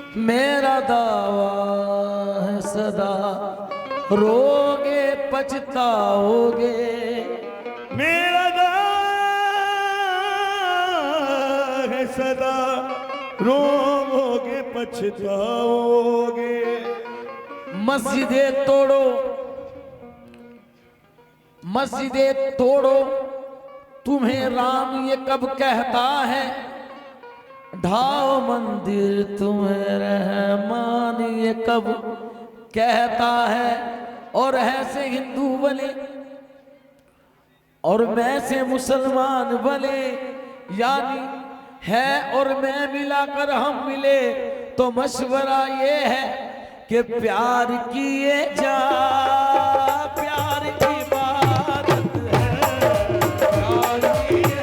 मेरा दावा है सदा रोगे पछताओगे। मेरा दावा है सदा रोगे पछताओगे। मस्जिदें तोड़ो, मस्जिदें तोड़ो, तुम्हें राम ये कब कहता है। ढाओ मंदिर, तुम्हें रहमान ये कब कहता है। और ऐसे हिंदू बने और मैं से मुसलमान बने, यानी है और मैं मिलाकर हम मिले। तो मशवरा ये है कि प्यार किए जा, प्यार की बात है। प्यार किए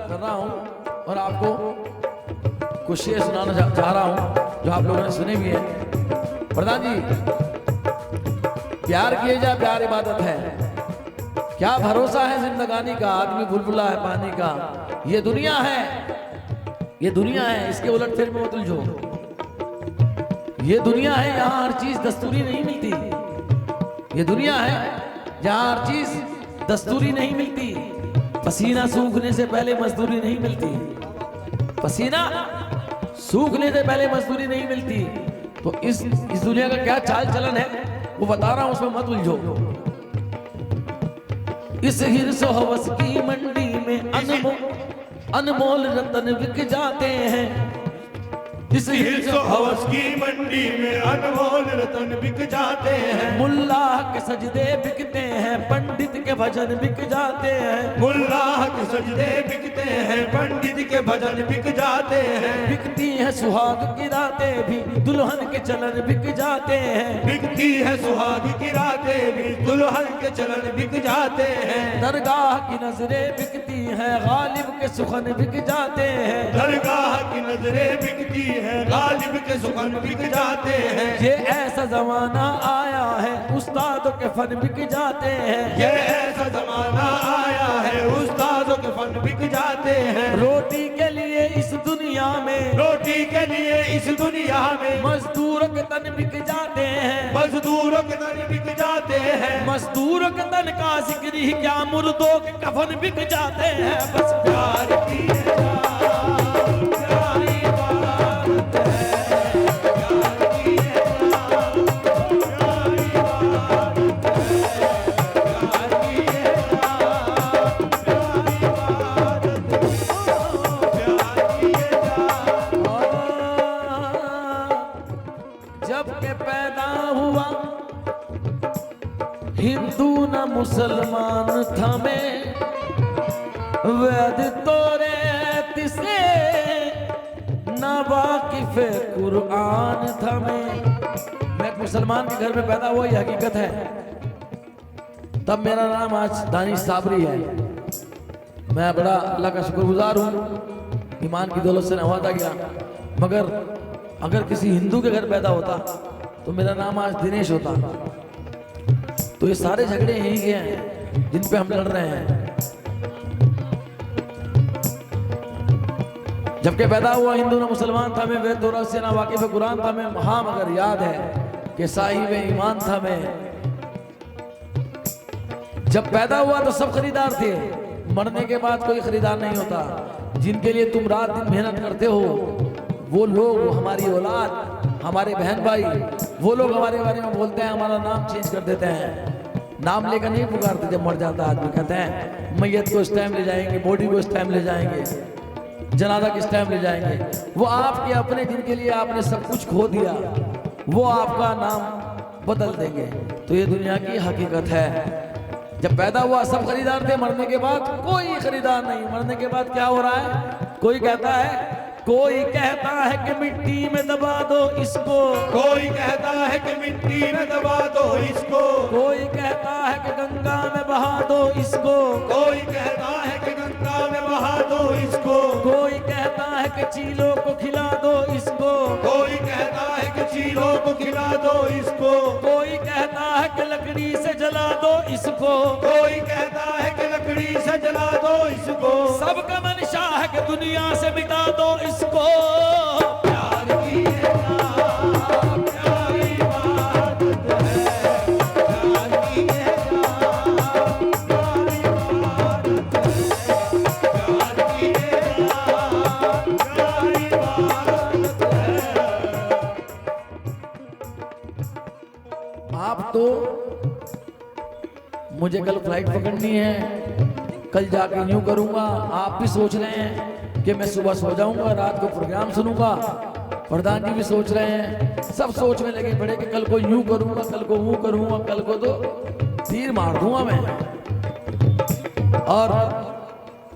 कर रहा हूं और आपको कुछ शेर सुनाना चाह रहा हूं जो आप लोगों ने सुने भी हैं। प्रधान जी, प्यार किए जा, प्यार इबादत है। क्या भरोसा है जिंदगानी का, आदमी बुलबुला है पानी का। ये दुनिया है, ये दुनिया है, इसके उलट फिर में मत उलझो। ये दुनिया है, यहाँ हर चीज दस्तूरी नहीं मिलती। ये दुनिया है जहाँ हर चीज दस्तूरी नहीं मिलती। पसीना सूखने से पहले मजदूरी नहीं मिलती। पसीना सूखने से पहले मजदूरी नहीं मिलती। तो इस दुनिया का क्या चाल चलन है वो बता रहा हूं, उसमें मत उलझो। इस हिर्स हवस की मंडी में अनमोल रतन बिक जाते हैं। इस हिर्स हवस की मंडी में अनमोल रतन बिक जाते हैं। मुल्ला के सजदे बिकते हैं, पंडित के भजन बिक जाते हैं। मुल्ला के सजदे बिकते हैं, पंडित के भजन बिक जाते हैं। बिकती है सुहाग की रातें भी, दुल्हन के चलन बिक जाते हैं। बिकती है सुहाग की रातें भी, दुल्हन के चलन बिक जाते हैं। दरगाह की नजरें बिकती हैं, गालिब के सुखन बिक जाते हैं। दरगाह की नजरें बिकती है, गालिब के सुखन बिक जाते हैं। ये ऐसा जमाना आया है, उस्तादों के फन बिक जाते हैं। ये ऐसा जमाना आया है, उस्तादों के फन बिक जाते हैं। रोटी के लिए इस दुनिया में, रोटी के लिए इस दुनिया में मजदूरों के तन बिक जाते हैं। मजदूरों के तन बिक जाते हैं। मजदूरों के तन का जिक्र ही क्या, मुर्दों के कफन बिक जाते हैं। बस प्यार किए जा, हिंदू न मुसलमान थमे, वेद तोरे तिसे न वाकिफ कुरान थमे। मैं एक मुसलमान के घर में पैदा हुआ, ये हकीकत है। तब मेरा नाम आज दानिश साबरी है। मैं बड़ा अल्लाह का शुक्रगुजार हूँ, ईमान की दौलत से नवाजा गया। मगर अगर किसी हिंदू के घर पैदा होता तो मेरा नाम आज दिनेश होता। तो ये सारे झगड़े यही के हैं जिन पे हम लड़ रहे हैं। जबकि पैदा हुआ हिंदू ना मुसलमान था मैं, वेद तोरा से ना वाकिफ कुरान था मैं। हाँ मगर याद है कि साहिब ईमान था मैं। जब पैदा हुआ तो सब खरीदार थे, मरने के बाद कोई खरीदार नहीं होता। जिनके लिए तुम रात दिन मेहनत करते हो वो लोग, हमारी औलाद, हमारे बहन भाई, वो लोग हमारे बारे में बोलते हैं, हमारा नाम चेंज कर देते हैं। नाम लेकर नहीं पुकारते जब मर जाता आदमी। कहते हैं मैयत को इस टाइम ले जाएंगे, बॉडी को इस टाइम ले जाएंगे, जनाजा किस टाइम ले जाएंगे। वो आपके अपने जिनके लिए आपने सब कुछ खो दिया, वो आपका नाम बदल देंगे। तो ये दुनिया की हकीकत है। जब पैदा हुआ सब खरीदार थे, मरने के बाद कोई खरीदार नहीं। मरने के बाद क्या हो रहा है? कोई कहता है कि मिट्टी में दबा दो इसको, कोई कहता है कि मिट्टी में दबा दो इसको, कोई कहता है कि गंगा में बहा दो इसको, कोई कहता है कि गंगा में बहा दो इसको, कोई कहता है कि चीलों को खिला दो इसको, कोई कहता है कि चीलों को खिला दो इसको, कोई कहता है कि लकड़ी से जला दो इसको, कोई कहता है कि लकड़ी से जला दो इसको। सबका मंशा है कि दुनिया से मिटा दो इसको। प्यार की ये जान, प्यारी बात है, प्यार की ये जान, प्यारी बात है, प्यार की ये जान, प्यारी बात है। आप तो मुझे कल फ्लाइट पकड़नी है, कल जाके यूं करूंगा। आप भी सोच रहे हैं कि मैं सुबह सो जाऊंगा, रात को प्रोग्राम सुनूंगा। प्रधान जी भी सोच रहे हैं, सब सोच में लगे पड़े कि कल को यूं करूंगा, कल को वो करूंगा, कल को तो तीर मार दूंगा मैं, और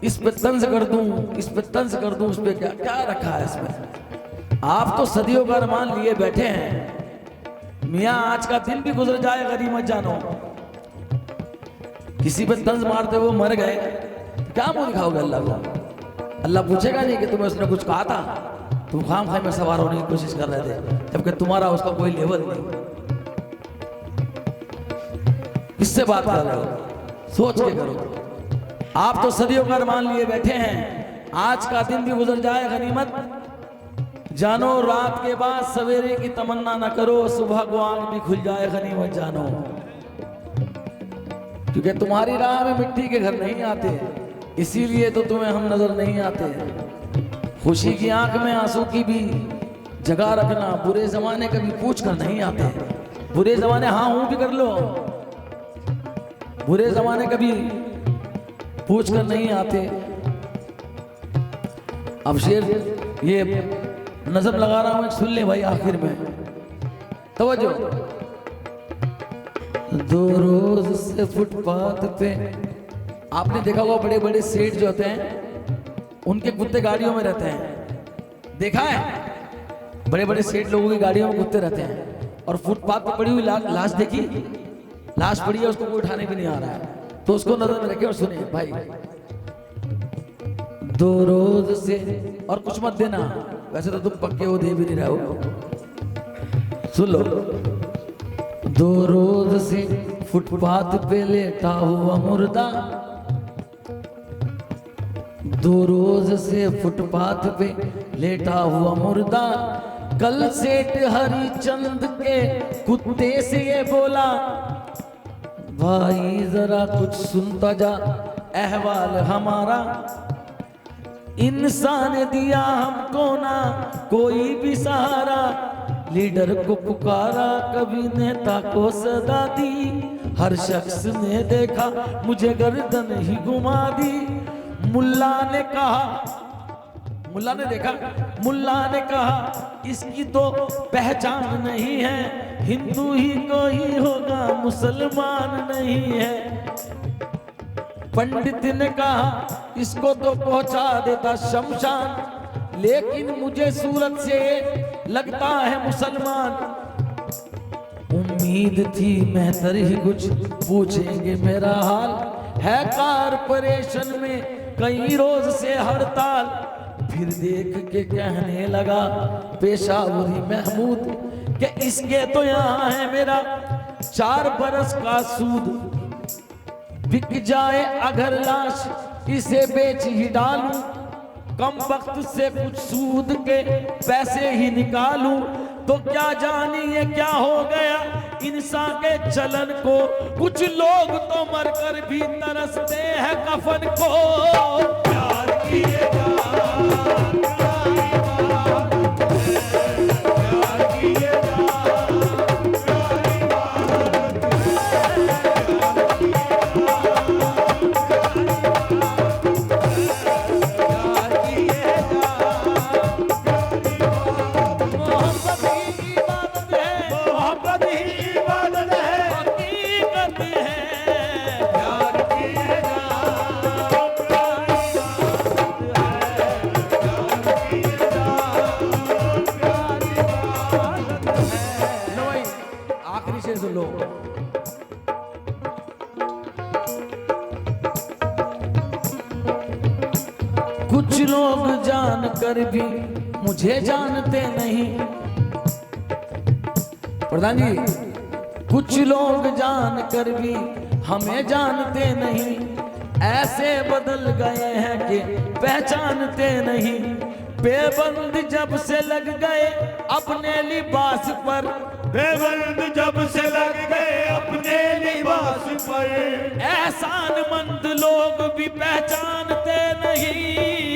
इस पे तंज कर दूं, इस पे तंज कर दूं, उस पे क्या क्या रखा है इसमें। आप तो सदियों का अरमान लिए बैठे हैं। मियाँ आज का दिन भी गुजर जाए गरीब मत जानो। किसी पे तंज मारते हुए मर गए, क्या मुंह दिखाओगे अल्लाह को? अल्लाह पूछेगा नहीं कि तुम्हें उसने कुछ कहा था, तुम खाम खाई में सवार होने की कोशिश कर रहे थे, जबकि तुम्हारा उसका कोई लेवल नहीं। किससे बात कर रहे हो? सोच के करो। आप तो सदियों का अरमान लिए बैठे हैं। आज का दिन भी गुजर जाए गनीमत जानो, रात के बाद सवेरे की तमन्ना न करो, सुबह को आंख भी खुल जाए गनीमत जानो। क्योंकि तुम्हारी राह में मिट्टी के घर नहीं आते, इसीलिए तो तुम्हें हम नजर नहीं आते। खुशी की आंख में आंसू की भी जगह रखना। बुरे जमाने कभी पूछ कर नहीं आते। बुरे जमाने हाँ हूं भी कर लो, बुरे जमाने कभी पूछ कर नहीं आते। अब शेर ये नजम लगा रहा हूं, एक सुन ले भाई आखिर में, तवज्जो। दो रोज से फुटपाथ पे आपने देखा होगा बड़े बड़े सेठ जो होते हैं उनके कुत्ते गाड़ियों में रहते हैं। देखा है? बड़े बड़े सेठ लोगों की गाड़ियों में कुत्ते रहते हैं। और फुटपाथ पे पड़ी हुई लाश देखी, लाश पड़ी है, उसको कोई उठाने भी नहीं आ रहा है, तो उसको नजर में रखे और सुने भाई। दो रोज से, और कुछ मत देना, वैसे तो तुम पक्के हो, दे भी नहीं रहे हो, सुन लो। दो रोज से फुटपाथ पे लेटा हुआ मुर्दा, दो रोज से फुटपाथ पे लेटा हुआ मुर्दा, कल सेठ हरिचंद के कुत्ते से ये बोला, भाई जरा कुछ सुनता जा अहवाल हमारा, इंसान दिया हमको ना कोई भी सहारा, लीडर को पुकारा कभी नेता को सदा दी, हर शख्स ने देखा मुझे गर्दन ही घुमा दी, मुल्ला ने कहा, मुल्ला ने देखा, मुल्ला ने कहा इसकी तो पहचान नहीं है, हिंदू ही कोई होगा मुसलमान नहीं है, पंडित ने कहा इसको तो पहुंचा देता शमशान, लेकिन मुझे सूरत से लगता है मुसलमान, उम्मीद थी मेहतर ही कुछ पूछेंगे मेरा हाल, है कारपोरेशन में कई रोज से हड़ताल, फिर देख के कहने लगा पेशावरी महमूद कि इसके तो यहाँ है मेरा 4 बरस का सूद, बिक जाए अगर लाश इसे बेच ही डालूं, कम वक्त से कुछ सूद के पैसे ही निकालूं, तो क्या जानिए क्या हो गया इंसान के चलन को, कुछ लोग तो मरकर भी तरसते हैं कफन को, प्यार की ये जान, प्यार की ये जान, प्यारी बात है, लोग जान कर भी मुझे जानते नहीं। प्रधान जी, कुछ लोग जान कर भी हमें जानते नहीं, ऐसे बदल गए हैं कि पहचानते नहीं। बेबंद जब से लग गए अपने लिबास पर, बेबंद जब से लग गए अपने लिबास पर, एहसानमंद लोग भी पहचानते नहीं।